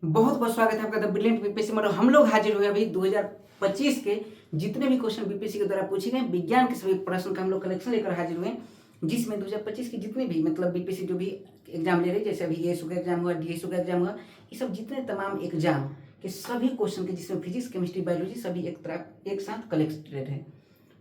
बहुत बहुत स्वागत है आपका द ब्रिलियंट बीपीएससी मॉडल। हम लोग हाजिर हुए अभी 2025 के जितने भी क्वेश्चन बीपीएससी के द्वारा पूछे गए विज्ञान के सभी प्रश्न का हम लोग कलेक्शन लेकर हाजिर हुए, जिसमें 2025 के जितने भी मतलब बीपीएससी जो भी एग्जाम ले रहे हैं, जैसे अभी एएसयू का एग्जाम हुआ, डीएसयू का एग्जाम हुआ, ये सब जितने तमाम एग्जाम के सभी क्वेश्चन के जिसमें फिजिक्स, केमिस्ट्री, बायोलॉजी सभी एक साथ कलेक्टेड है।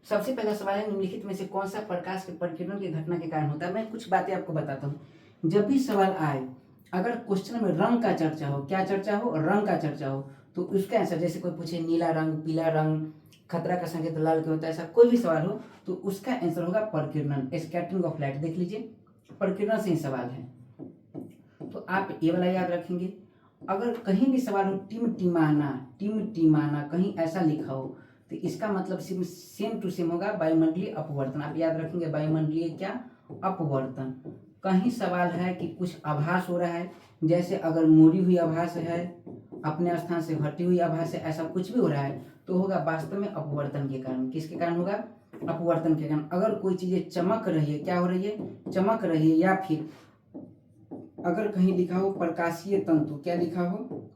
सबसे पहला सवाल है, निम्नलिखित में से कौन सा प्रकाश के परिकिरण की घटना के कारण होता है। मैं कुछ बातें आपको बताता हूँ। जब भी सवाल आए, अगर क्वेश्चन में रंग का चर्चा हो, क्या चर्चा हो, रंग का चर्चा हो, तो उसका आंसर, जैसे कोई पूछे नीला रंग, पीला रंग, खतरा का संकेत लाल क्यों होता है, ऐसा कोई भी सवाल हो तो उसका आंसर होगा परिकिरण, स्कैटरिंग ऑफ लाइट। देख लीजिए, परिकिरण से ही सवाल है, तो आप ये वाला याद रखेंगे। अगर कहीं भी सवाल हो टिमटिमाना कहीं ऐसा लिखा हो तो इसका मतलब सेम टू सेम होगा वायुमंडलीय अपवर्तन। आप याद रखेंगे, वायुमंडलीय क्या, अपवर्तन। कहीं सवाल है कि कुछ आभास हो रहा है, जैसे अगर मुड़ी हुई आभास है, अपने स्थान से हटी हुई आभास है, ऐसा कुछ भी हो रहा है तो होगा वास्तव में अपवर्तन के कारण। किसके कारण होगा, अपवर्तन के कारण। अगर कोई चीजें चमक रही है, क्या हो रही है, चमक रही है, या फिर अगर कहीं लिखा हो प्रकाशीय तंतु, क्या लिखा हो,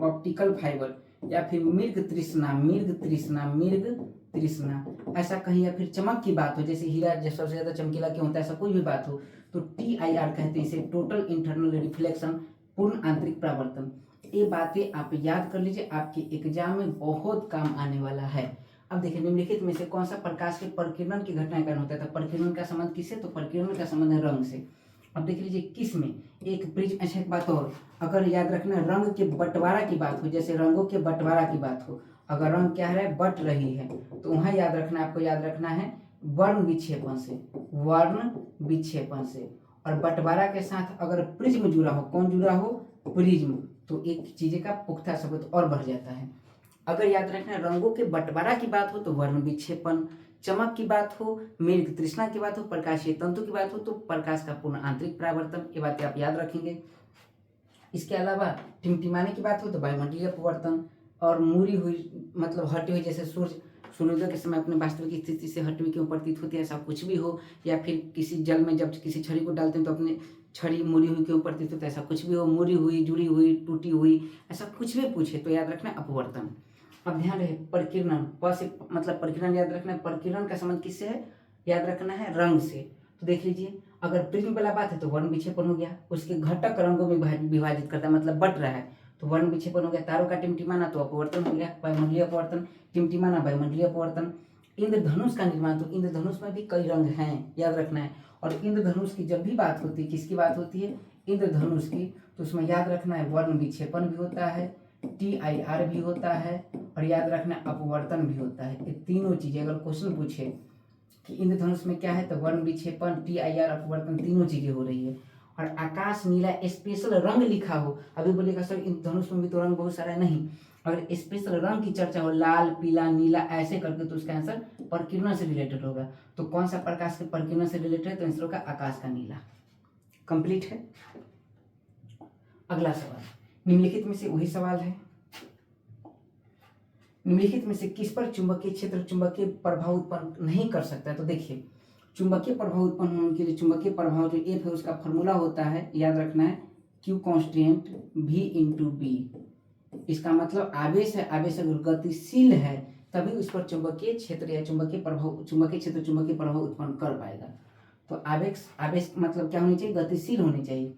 ऑप्टिकल फाइबर, या फिर मृग तृष्णा, ऐसा कहीं, या फिर चमक की बात हो, जैसे हीरा जैसे सबसे ज्यादा चमकीला क्यों होता है, ऐसा कोई भी बात हो तो TIR कहते हैं इसे, टोटल इंटरनल रिफ्लेक्शन, पूर्ण आंतरिक परावर्तन। ये बातें आप याद कर लीजिए, आपके एग्जाम में बहुत काम आने वाला है। अब देखिए, निम्नलिखित में से कौन सा प्रकाश के परिकिरण की घटना के कारण होता है। तो परिकिरण का संबंध किससे, तो परिकिरण का संबंध है रंग से। अब देख लीजिए किस में, एक प्रिज्म। अच्छा, एक बात और, अगर याद रखना रंग के बंटवारा की बात हो, जैसे रंगों के बंटवारा की बात हो, अगर रंग क्या है, बट रही है, तो वहां याद रखना, आपको याद रखना है वर्ण विक्षेपण से, वर्ण विक्षेपण से। और बंटवारा के साथ अगर प्रिज्म जुड़ा हो, कौन जुड़ा हो, प्रिज्म, तो एक चीज का पुख्ता सबूत और बढ़ जाता है। अगर याद रखना रंगों के बंटवारा की बात हो तो वर्ण विक्षेपण, चमक की बात हो, मृग तृष्णा की बात हो, प्रकाशीय तंतु की बात हो तो प्रकाश का पूर्ण आंतरिक परावर्तन। ये बातें आप याद रखेंगे। इसके अलावा टिमटिमाने की बात हो तो वायुमंडलीय अपवर्तन, और मुड़ी हुई मतलब हटी हुई, जैसे सूर्योदय के समय अपने वास्तविक स्थिति से हटी हुई क्यों प्रतीत होती है, ऐसा कुछ भी हो, या फिर किसी जल में जब किसी छड़ी को डालते हैं तो अपने छड़ी मुड़ी हुई क्यों प्रतीत होती है, ऐसा कुछ भी हो, मुड़ी हुई, जुड़ी हुई, टूटी हुई, ऐसा कुछ भी पूछे तो याद रखना अपवर्तन। अब ध्यान रहे, परिकिरण, प से मतलब परिकिरण याद रखना है। परिकिरण का संबंध किससे है, याद रखना है रंग से। तो देख लीजिए, अगर प्रिज्म वाला बात है तो वर्ण विक्षेपण हो गया, उसके घटक रंगों में विभाजित करता है, मतलब बट रहा है तो वर्ण विक्षेपण हो गया। तारों का टिमटिमाना तो अपवर्तन हो गया, वायुमंडलीय अपवर्तन, टिमटिमाना वायुमंडलीय अपवर्तन। इंद्रधनुष का निर्माण, तो इंद्रधनुष में भी कई रंग हैं, याद रखना है। और इंद्रधनुष की जब भी बात होती है, किसकी बात होती है, इंद्रधनुष की, तो उसमें याद रखना है वर्ण विक्षेपण भी होता है, TIR भी होता है, और याद रखना अपवर्तन भी होता है। ये तीनों चीजें अगर क्वेश्चन पूछे कि इंद्रधनुष में क्या है, तो वर्ण विक्षेपण, TIR, अपवर्तन, तीनों चीजें हो रही है। और आकाश नीला स्पेशल रंग लिखा हो, अभी बोलेगा सर इंद्रधनुष में भी तो रंग बहुत सारा है, नहीं, अगर स्पेशल रंग की चर्चा हो, लाल, पीला, नीला ऐसे करके, तो उसका आंसर परिकिरण से रिलेटेड होगा। तो कौन सा प्रकाश के परिकिरण से रिलेटेड है, तो आंसर होगा आकाश का नीला। कंप्लीट है। अगला सवाल, निम्नलिखित में से वही सवाल है, निम्नलिखित में से किस पर चुंबकीय क्षेत्र चुंबकीय प्रभाव उत्पन्न नहीं कर सकता है। तो देखिए, चुंबकीय प्रभाव उत्पन्न होने के लिए चुंबकीय प्रभाव जो F है उसका फॉर्मूला होता है, याद रखना है, Q कांस्टेंट V/B। इसका मतलब आवेश है, आवेश अगर गतिशील है तभी उस पर चुंबकीय क्षेत्र या चुंबकीय प्रभाव, चुंबकीय क्षेत्र चुंबकीय प्रभाव उत्पन्न कर पाएगा। तो आवेश, आवेश मतलब क्या होनी चाहिए, गतिशील होनी चाहिए।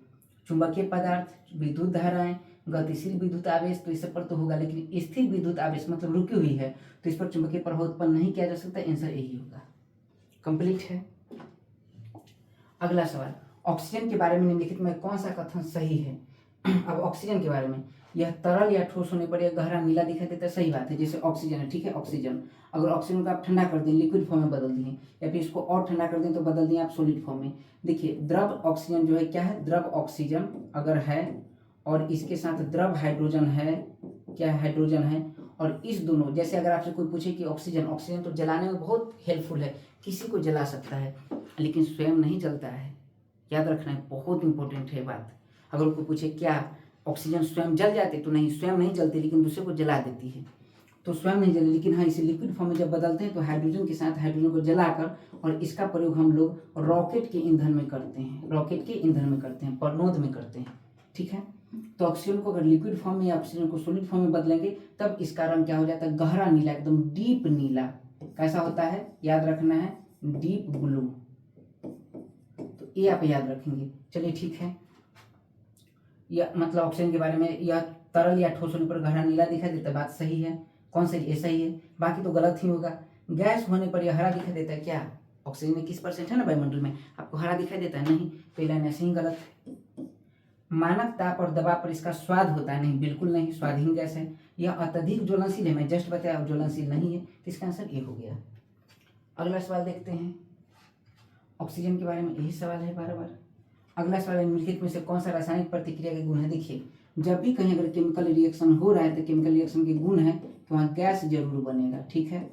चुंबकीय पदार्थ, विद्युत धाराएं, गतिशील विद्युत आवेश, तो इस पर तो होगा, लेकिन स्थिर विद्युत आवेश मतलब रुकी हुई है तो इस पर चुंबकीय प्रभाव उत्पन्न नहीं किया जा सकता। आंसर यही होगा। कंप्लीट है। अगला सवाल, ऑक्सीजन के बारे में निम्नलिखित में कौन सा कथन सही है। अब ऑक्सीजन के बारे में, यह तरल या ठोस होने पर यह गहरा नीला दिखाई देता है, सही बात है। जैसे ऑक्सीजन है, ठीक है, ऑक्सीजन, अगर ऑक्सीजन को आप ठंडा कर दें, लिक्विड फॉर्म में बदल दिए, या फिर इसको और ठंडा कर दें तो बदल दिए आप सॉलिड फॉर्म में। देखिए, द्रव ऑक्सीजन जो है क्या है, द्रव ऑक्सीजन अगर है और इसके साथ द्रव हाइड्रोजन है, क्या हाइड्रोजन है, और इस दोनों, जैसे अगर आपसे कोई पूछे कि ऑक्सीजन, ऑक्सीजन तो जलाने में बहुत हेल्पफुल है, किसी को जला सकता है लेकिन स्वयं नहीं जलता है, याद रखना है, बहुत इंपॉर्टेंट है बात। अगर कोई पूछे क्या ऑक्सीजन स्वयं जल जाते, तो नहीं, स्वयं नहीं जलती लेकिन दूसरे को जला देती है, तो स्वयं नहीं जले, लेकिन हाँ इसे लिक्विड फॉर्म में जब बदलते हैं तो हाइड्रोजन के साथ हाइड्रोजन को जलाकर, और इसका प्रयोग हम लोग रॉकेट के ईंधन में करते हैं, रॉकेट के ईंधन में करते हैं, परनोद में करते हैं, ठीक है। तो ऑक्सीजन को अगर लिक्विड फॉर्म में या ऑक्सीजन को सॉलिड फॉर्म में बदलेंगे तब इसका रंग क्या हो जाता है, गहरा नीला, एकदम डीप नीला। कैसा होता है, याद रखना है, डीप ब्लू। तो ये आप याद रखेंगे। चलिए ठीक है, यह मतलब ऑक्सीजन के बारे में, यह तरल या ठोस होने पर गहरा नीला दिखाई देता है, बात सही है। कौन सा, ये सही है, बाकी तो गलत ही होगा। गैस होने पर यह हरा दिखाई देता है, क्या ऑक्सीजन में किस परसेंट है ना वायुमंडल में, आपको हरा दिखाई देता है, नहीं, तो ये लाइन ऐसे ही गलत है। मानक ताप और दबाव पर इसका स्वाद होता है, नहीं, बिल्कुल नहीं, स्वादहीन गैस है। यह अत्यधिक ज्वलनशील है, मैं जस्ट बताया ज्वलनशील नहीं है, तो इसका आंसर ए हो गया। अगला सवाल देखते हैं, ऑक्सीजन के बारे में यही सवाल है बार बार। अगला सवाल है, निम्नलिखित में से कौन सा रासायनिक प्रतिक्रिया के गुण है। देखिए, जब भी कहीं अगर केमिकल रिएक्शन हो रहा है तो केमिकल रिएक्शन के गुण है कि वहाँ गैस जरूर बनेगा, ठीक है।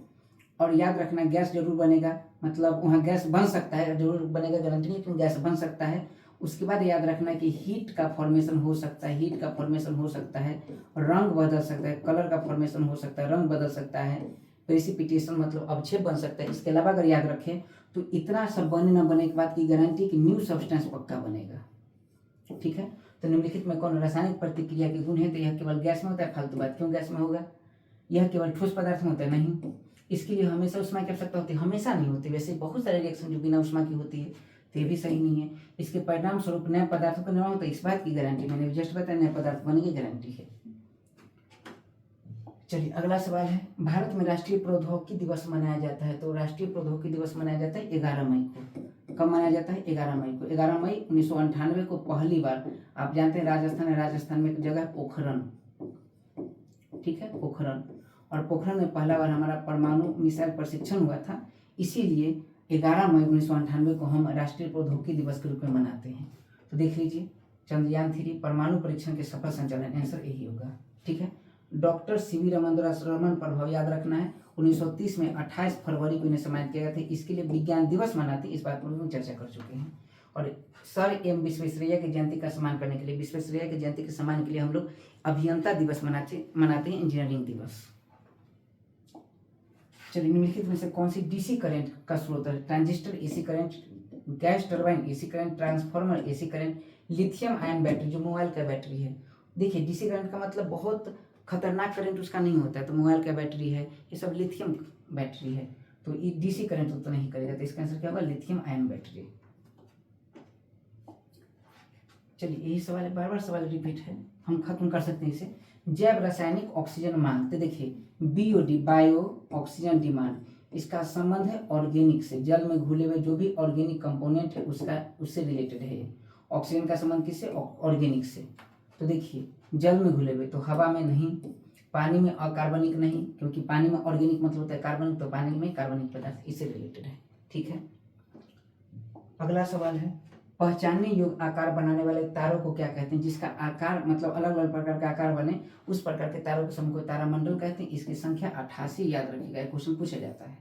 और याद रखना, गैस जरूर बनेगा मतलब वहाँ गैस बन सकता है, जरूर बनेगा गारंटी नहीं, लेकिन गैस बन सकता है। उसके बाद याद रखना कि हीट का फॉर्मेशन हो सकता है, हीट का फॉर्मेशन हो सकता है, रंग बदल सकता है, कलर का फॉर्मेशन हो सकता है, रंग बदल सकता है, प्रेसिपिटेशन मतलब अवक्षेप बन सकता है। इसके अलावा अगर याद रखें तो इतना सब बने न बने के बाद की गारंटी कि न्यू सब्सटेंस पक्का बनेगा, ठीक है। तो निम्नलिखित में कौन रासायनिक प्रतिक्रिया के गुण है, तो यह केवल गैस में होता है, फालतू बात, क्यों गैस में होगा। यह केवल ठोस पदार्थ में होता है, नहीं, इसके लिए हमेशा उष्मा की आवश्यकता होती है, हमेशा नहीं होती, वैसे बहुत सारे रिएक्शन जो बिना उष्मा की होती है, तो ये भी सही नहीं है। इसके परिणाम स्वरूप नए पदार्थों का निर्माण होता है, इस बात की गारंटी मैंने जस्ट बताया, नए पदार्थ बनने की गारंटी है। चलिए अगला सवाल है, भारत में राष्ट्रीय प्रौद्योगिकी दिवस मनाया जाता है, तो राष्ट्रीय प्रौद्योगिकी दिवस मनाया जाता है 11 मई को। कब मनाया जाता है, 11 मई को। 11 मई 1998 को पहली बार, आप जानते हैं राजस्थान है, राजस्थान में एक जगह है पोखरन, ठीक है, पोखरन, और पोखरन में पहला बार हमारा परमाणु मिसाइल प्रशिक्षण हुआ था, इसीलिए 11 मई 1998 को हम राष्ट्रीय प्रौद्योगिकी दिवस के रूप में मनाते हैं। तो देख लीजिए, चंद्रयान 3 परमाणु परीक्षण के सफल संचालन, आंसर यही होगा, ठीक है। डॉक्टर सीवी रमन द्वारा श्रवण प्रभाव याद रखना है, 1930 में 28 फरवरी को इन्हें सम्मानित किया गया था, इसके लिए विज्ञान दिवस मनाते, इस बात पर हम चर्चा कर चुके हैं। और सर एम विश्वेश्वरैया की जयंती का सम्मान करने के लिए, विश्वेश्वरैया की जयंती के सम्मान के लिए हम लोग अभियंता दिवस मनाते हैं, इंजीनियरिंग दिवस। चलिए, निम्नलिखित में से कौन सी डीसी करंट का स्रोत है, transistor, AC current, gas turbine, AC current, transformer, AC current, lithium ion battery, जो मोबाइल का बैटरी है। देखिए, डीसी करंट का मतलब बहुत खतरनाक करंट उसका नहीं होता है, तो मोबाइल का बैटरी है, ये सब लिथियम बैटरी है, तो ये डीसी करंट तो नहीं करेगा, तो इसका आंसर क्या होगा, लिथियम आयन बैटरी। चलिए, यही सवाल है, बार बार सवाल रिपीट है, हम खत्म कर सकते हैं इसे। जैव रासायनिक ऑक्सीजन मांग, तो देखिए बीओडी, बायो ऑक्सीजन डिमांड, इसका संबंध है ऑर्गेनिक से, जल में घुले हुए जो भी ऑर्गेनिक कंपोनेंट है उसका, उससे रिलेटेड है। ऑक्सीजन का संबंध किससे, ऑर्गेनिक से। तो देखिए, जल में घुले हुए, तो हवा में नहीं, पानी में अकार्बनिक नहीं, क्योंकि पानी में ऑर्गेनिक मतलब होता है कार्बनिक, तो पानी में कार्बनिक पदार्थ, इससे रिलेटेड है, ठीक है। अगला सवाल है, पहचानने योग्य आकार बनाने वाले तारों को क्या कहते हैं, जिसका आकार मतलब अलग अलग प्रकार का आकार बने, उस प्रकार के तारों के समूह को तारामंडल कहते हैं। इसकी संख्या 88, याद रखिएगा, क्वेश्चन पूछा जाता है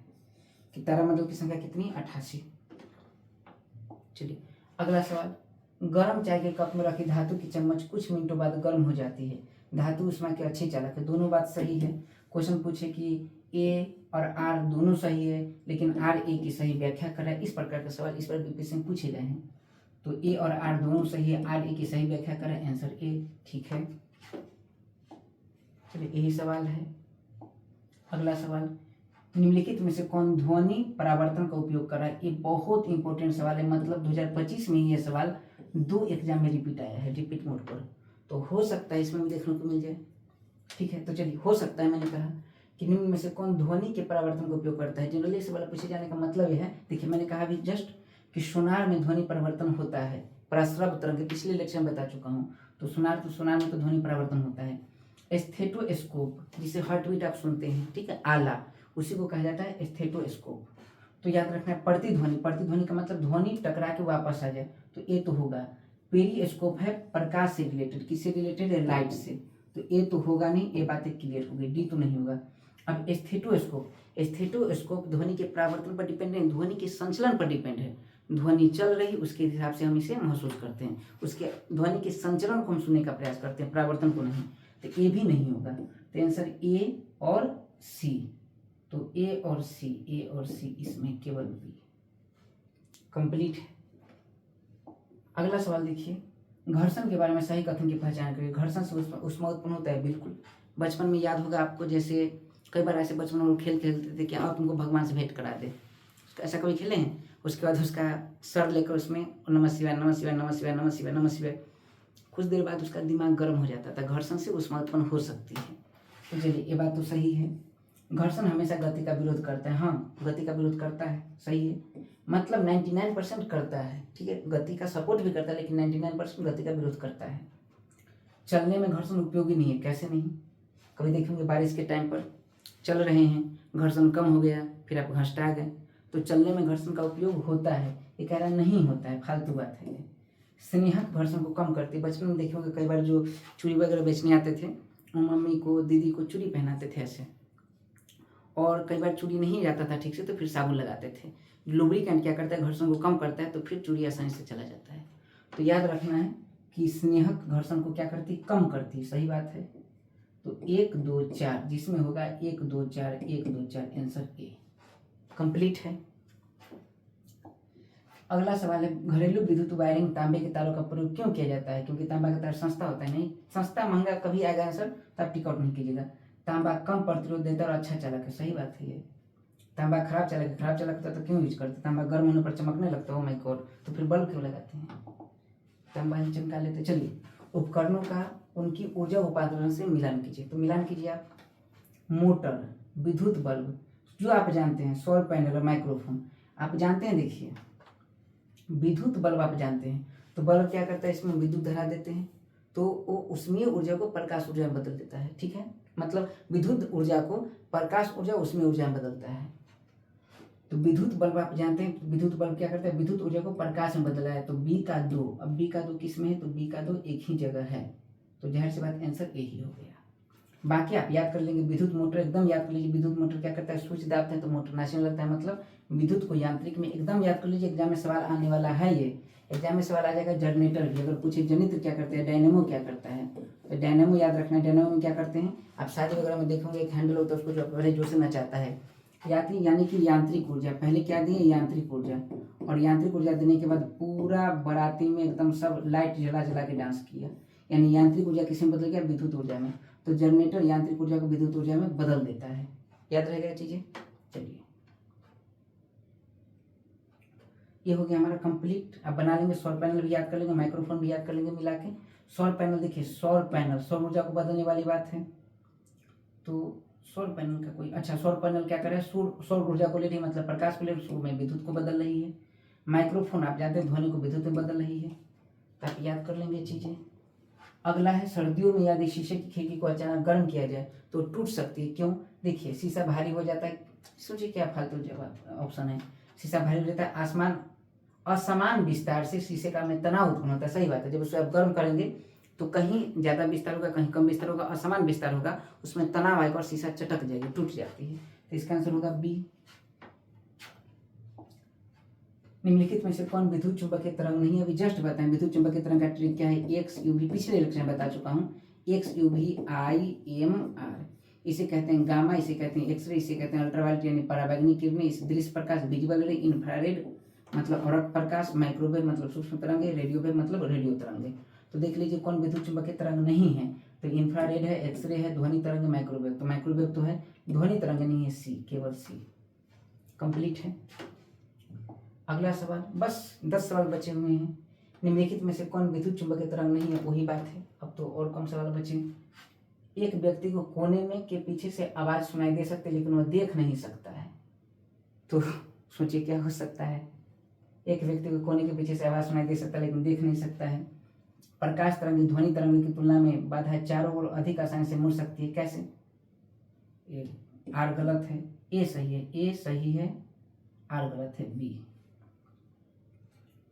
कि तारामंडल की संख्या कितनी, 88। चलिए अगला सवाल, गर्म चाय के कप में रखी धातु की चम्मच कुछ मिनटों बाद गर्म हो जाती है, धातु उष्मा के अच्छे चालक है, दोनों बात सही है। क्वेश्चन पूछे कि ए और आर दोनों सही है, लेकिन आर ए की सही व्याख्या कराए, इस प्रकार का सवाल इस पर बीपीएससी में पूछे गए हैं। तो ए और आर दोनों सही है, आर ए की सही व्याख्या करें, आंसर ए, ठीक है। चलिए यही सवाल है। अगला सवाल, निम्नलिखित में से कौन ध्वनि परावर्तन का उपयोग कर रहा है, ये बहुत इंपॉर्टेंट सवाल है, मतलब 2025 में ये सवाल 2 एग्जाम में रिपीट आया है, रिपीट मोड पर, तो हो सकता है इसमें भी देखने को मिल जाए, ठीक है। तो चलिए, हो सकता है, मैंने कहा कि निम्न में से कौन ध्वनि के परावर्तन का उपयोग करता है, जनरली इस सवाल पूछे जाने का मतलब यह है, देखिए मैंने कहा अभी जस्ट कि सोनार में ध्वनि परिवर्तन होता है, प्रस्रव तरंग, पिछले लेक्चर में बता चुका हूँ, तो सोनार में तो ध्वनि परिवर्तन होता है। स्टेथोस्कोप, जिसे हार्ट बीट आप सुनते हैं, ठीक है, आला, उसी को कहा जाता है स्टेथोस्कोप। तो याद रखना है, प्रतिध्वनि, प्रतिध्वनि का मतलब ध्वनि टकरा के वापस आ जाए, तो ये तो होगा। पेरिस्कोप है प्रकाश से रिलेटेड, किससे रिलेटेड है, लाइट से, तो ये तो होगा नहीं, ये बातें क्लियर हो गई, डी तो नहीं होगा। अब स्टेथोस्कोप, स्टेथोस्कोप ध्वनि के परावर्तन पर डिपेंड है, ध्वनि के संचलन पर डिपेंड है, ध्वनि चल रही उसके हिसाब से हम इसे महसूस करते हैं, उसके ध्वनि के संचलन को हम सुनने का प्रयास करते हैं, परावर्तन को नहीं, तो ये भी नहीं होगा, तो आंसर ए और सी, तो ए और सी इसमें केवल बी कंप्लीट है। अगला सवाल देखिए, घर्षण के बारे में सही कथन की पहचान करिए। घर्षण से ऊष्मा उत्पन्न होता है, बिल्कुल। बचपन में याद होगा आपको, जैसे कई बार ऐसे बचपन में लोग खेल खेलते थे कि आओ तुमको भगवान से भेंट करा दे, ऐसा कभी खेले हैं? उसके बाद उसका सर लेकर उसमें नमः शिवाय नमः शिवाय नमः शिवाय नमः शिवाय नमः शिवाय, कुछ देर बाद उसका दिमाग गर्म हो जाता था। घर्षण से ऊष्मा उत्पन्न हो सकती है। तो चलिए, ये बात तो सही है। घर्षण हमेशा गति का विरोध करता है। हाँ, गति का विरोध करता है, सही है। मतलब 99% करता है, ठीक है। गति का सपोर्ट भी करता है, लेकिन 99% गति का विरोध करता है। चलने में घर्षण उपयोगी नहीं है। कैसे नहीं? कभी देखेंगे बारिश के टाइम पर चल रहे हैं, घर्षण कम हो गया, फिर आप घसटा गए, तो चलने में घर्षण का उपयोग होता है। ये कह रहा नहीं होता है, फालतू बात है ये। स्नेहक घर्षण को कम करती है। बचपन में देखे होंगे कई बार जो चूड़ी वगैरह बेचने आते थे, मम्मी को दीदी को चूड़ी पहनाते थे ऐसे, और कई बार चूड़ी नहीं जाता था ठीक से तो फिर साबुन लगाते थे। लुब्रिकेंट क्या करता है, घर्षण को कम करता है, तो फिर चूड़ी आसानी से चला जाता है। तो याद रखना है कि स्नेहक घर्षण को क्या करती, कम करती। सही बात है। तो 1 2 4, जिसमें होगा 1 2 4 1 2 4, आंसर ए कंप्लीट है। अगला सवाल है, घरेलू विद्युत वायरिंग तांबे के तारों का प्रयोग क्यों किया जाता है? क्योंकि तांबा का तार सस्ता होता है। नहीं, सस्ता महंगा कभी आएगा आंसर, तब टिकआउट नहीं कीजिएगा। तांबा कम प्रतिरोध देता और अच्छा चालक है। सही बात है ये। तांबा खराब चालक होता तो क्यों यूज करते? तांबा गर्म होने पर चमकने लगता है, ओ माय गॉड, तो फिर बल्ब क्यों लगाते हैं? तांबा हम चमका लेते। चलिए, उपकरणों का उनकी ऊर्जा उपादान से मिलान कीजिए। तो मिलान कीजिए आप। मोटर, विद्युत बल्ब, जो आप जानते हैं, सौर पैनल और माइक्रोफोन आप जानते हैं। देखिए, विद्युत बल्ब आप जानते हैं, तो बल्ब क्या करता है, इसमें विद्युत धारा देते हैं, तो वो उसमें ऊर्जा को प्रकाश ऊर्जा में बदल देता है। ठीक है, मतलब विद्युत ऊर्जा को प्रकाश ऊर्जा उसमें ऊर्जा में बदलता है। तो विद्युत बल्ब आप जानते हैं, विद्युत बल्ब क्या करता है, विद्युत ऊर्जा को प्रकाश में बदला है। तो बी का 2, अब बी का 2 किस में है, तो बी का 2 एक ही जगह है, तो जाहिर सी बात आंसर ए ही हो गया। बाकी आप याद कर लेंगे। विद्युत मोटर एकदम याद कर लीजिए। विद्युत मोटर क्या करता है, स्विच दाबते हैं तो मोटर नाचने लगता है। मतलब विद्युत को यांत्रिक में एकदम याद कर लीजिए। एग्जाम में सवाल आने वाला है ये। एग्जाम में सवाल आ जाएगा जनरेटर भी, अगर पूछे जनित्र क्या करते हैं, डायनेमो क्या करता है, तो डायनेमो याद रखना है। डायनेमो में क्या करते हैं, आप शादी वगैरह में देखोगे एक हैंडल होता है, उसको जो पहले जोर से नचाता है, यानी कि यांत्रिक ऊर्जा। पहले क्या दिए, यांत्रिक ऊर्जा, और यांत्रिक ऊर्जा देने के बाद पूरा बाराती में एकदम सब लाइट जला जला के डांस किया, यानी यांत्रिक ऊर्जा किसी में बदल गया, विद्युत ऊर्जा में। तो जनरेटर यांत्रिक ऊर्जा को विद्युत ऊर्जा में बदल देता है। याद रहेगा चीजें। चलिए, ये हो गया हमारा कंप्लीट। अब बना लेंगे, सौर पैनल भी याद कर लेंगे, माइक्रोफोन भी याद कर लेंगे मिला के। सौर पैनल, देखिए सौर पैनल सौर ऊर्जा को बदलने वाली बात है। तो सौर पैनल का कोई, अच्छा, सौर पैनल क्या करे, सौर ऊर्जा को ले रही है, मतलब प्रकाश को ले रही है, में विद्युत को बदल रही है। माइक्रोफोन आप जानते हैं ध्वनि को विद्युत में बदल रही है। तो आप याद कर लेंगे चीजें। अगला है, सर्दियों में यदि शीशे की खिड़की को अचानक गर्म किया जाए तो टूट सकती है। क्यों? देखिए, शीशा भारी हो जाता है। सोचिए क्या फालतू जवाब ऑप्शन है। शीशा भारी हो जाता है, असमान विस्तार से शीशे का में तनाव उत्पन्न होता है। सही बात है। जब उसे आप गर्म करेंगे तो कहीं ज्यादा विस्तार होगा, कहीं कम विस्तार होगा, असमान विस्तार होगा, उसमें तनाव आएगा और शीशा चटक जाएगी, टूट जाती है। तो इसका आंसर होगा बी। निम्नलिखित में से कौन विद्युत चुंबकीय तरंग नहीं है? अभी जस्ट बताएं विद्युत चुंबकीय तरंग का ट्रिक क्या है। एक्स यूवी, पिछले लेक्चर में बता चुका हूँ। X UV I M R, इसे कहते हैं गामा, इसे कहते हैं एक्सरे, इसे कहते हैं अल्ट्रावायलेट यानी पराबैंगनी किरणें, इस दृश्य प्रकाश विजुअल रे, इंफ्रारेड मतलब अरक प्रकाश, माइक्रोवेव मतलब सूक्ष्म तरंगे, रेडियो वेव मतलब रेडियो तरंगे। तो देख लीजिए कौन विद्युत चुंबकीय तरंग नहीं है। तो इंफ्रारेड है, एक्सरे है, ध्वनि तरंग, माइक्रोवेव। तो माइक्रोवेव तो है, ध्वनि तरंग नहीं है, सी, केवल सी। कंप्लीट है। अगला सवाल, बस 10 सवाल बचे हुए हैं। निम्नलिखित में से कौन विद्युत चुंबकीय तरंग नहीं है? वही बात है। अब तो और कम सवाल बचे। एक व्यक्ति को कोने में के पीछे से आवाज सुनाई दे सकती है, लेकिन वह देख नहीं सकता है। तो सोचिए क्या हो सकता है। एक व्यक्ति को कोने के पीछे से आवाज सुनाई दे सकता है, लेकिन देख नहीं सकता है। प्रकाश तरंग ध्वनि तरंग की तुलना में बाधा चारों ओर अधिक आसानी से मुड़ सकती है। कैसे? आर गलत है, ए सही है, ए सही है, आर गलत है, बी।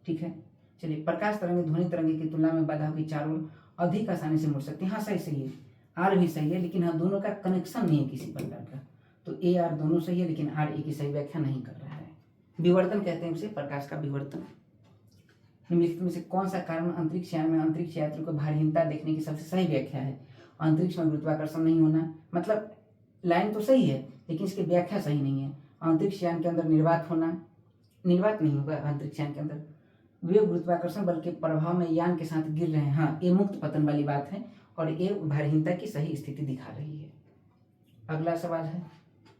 ठीक है। चलिए, प्रकाश तरंग ध्वनि तरंग की तुलना में बाधा की चारों ओर अधिक आसानी से मुड़ सकती है। हाँ, सही है, आर भी सही है, लेकिन हाँ दोनों का कनेक्शन नहीं है किसी प्रकार का। तो ए आर दोनों सही है, लेकिन आर ए की सही व्याख्या नहीं कर रहा है। विवर्तन कहते हैं उसे, प्रकाश का विवर्तन। निम्नलिखित में से कौन सा कारण अंतरिक्ष यान में अंतरिक्ष यात्री को भारहीनता देखने की सबसे सही व्याख्या है? अंतरिक्ष में गुरुत्वाकर्षण नहीं होना, मतलब लाइन तो सही है लेकिन इसकी व्याख्या सही नहीं है। अंतरिक्ष यान के अंदर निर्वात होना, निर्वात नहीं होगा अंतरिक्ष यान के अंदर। वे गुरुत्वाकर्षण बल के प्रभाव में यान के साथ गिर रहे हैं। हाँ, ये मुक्त पतन वाली बात है और ये भारहीनता की सही स्थिति दिखा रही है। अगला सवाल है,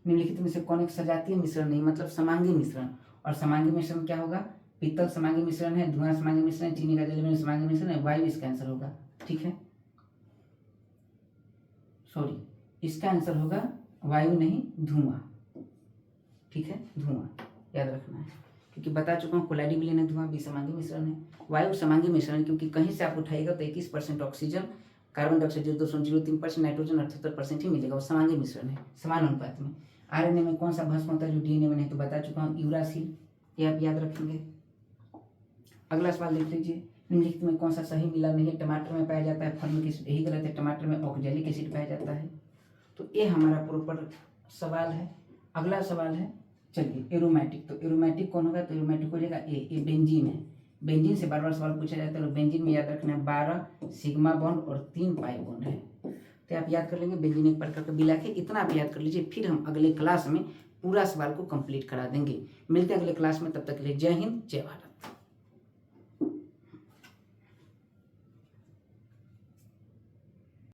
निम्नलिखित में से कौन एक सजातीय मिश्रण नहीं, मतलब समांगी मिश्रण, और समांगी मिश्रण क्या होगा, पीतल समांगी मिश्रण है, धुआं समांगी मिश्रण है, चीनी का जल में समांगी मिश्रण है, वायु इसका आंसर होगा। ठीक है, सॉरी, इसका आंसर होगा वायु नहीं धुआं। ठीक है, धुआं याद रखना है, क्योंकि बता चुका हूँ कोलाइडी विलयन धुआं भी समांगी मिश्रण है। वायु समांगी मिश्रण, क्योंकि कहीं से आप उठाएगा तो 21% ऑक्सीजन, कार्बन डाइऑक्साइड 0.03%, नाइट्रोजन 78% ही मिलेगा, वो समांगी मिश्रण है समान अनुपात में। आरएनए में कौन सा भस्म होता है जो डीएनए में नहीं, तो बता चुका हूँ यूरासिल, ये आप याद रखेंगे। अगला सवाल देख लीजिए, निम्नलिखित में कौन सा सही मिला नहीं है, टमाटर में पाया जाता है फॉर्मिक एसिड, यही गलत है, टमाटर में ऑक्जेलिक एसिड पाया जाता है। तो ये हमारा प्रॉपर सवाल है। अगला सवाल है, चलिए एरोमेटिक, तो एरोमेटिक कौन होगा, तो एरोमेटिक हो जाएगा ए बेंजीन है। बेंजीन से बार बार सवाल पूछा जाता है, तो बेंजीन में याद रखना है 12 सिग्मा बॉन्ड और 3 पाई बॉन्ड है। तो आप याद कर लेंगे बेंजीन एक प्रकार का बिलाक है, इतना आप याद कर लीजिए, फिर हम अगले क्लास में पूरा सवाल को कंप्लीट करा देंगे। मिलते हैं अगले क्लास में, तब तक के लिए जय हिंद जय भारत।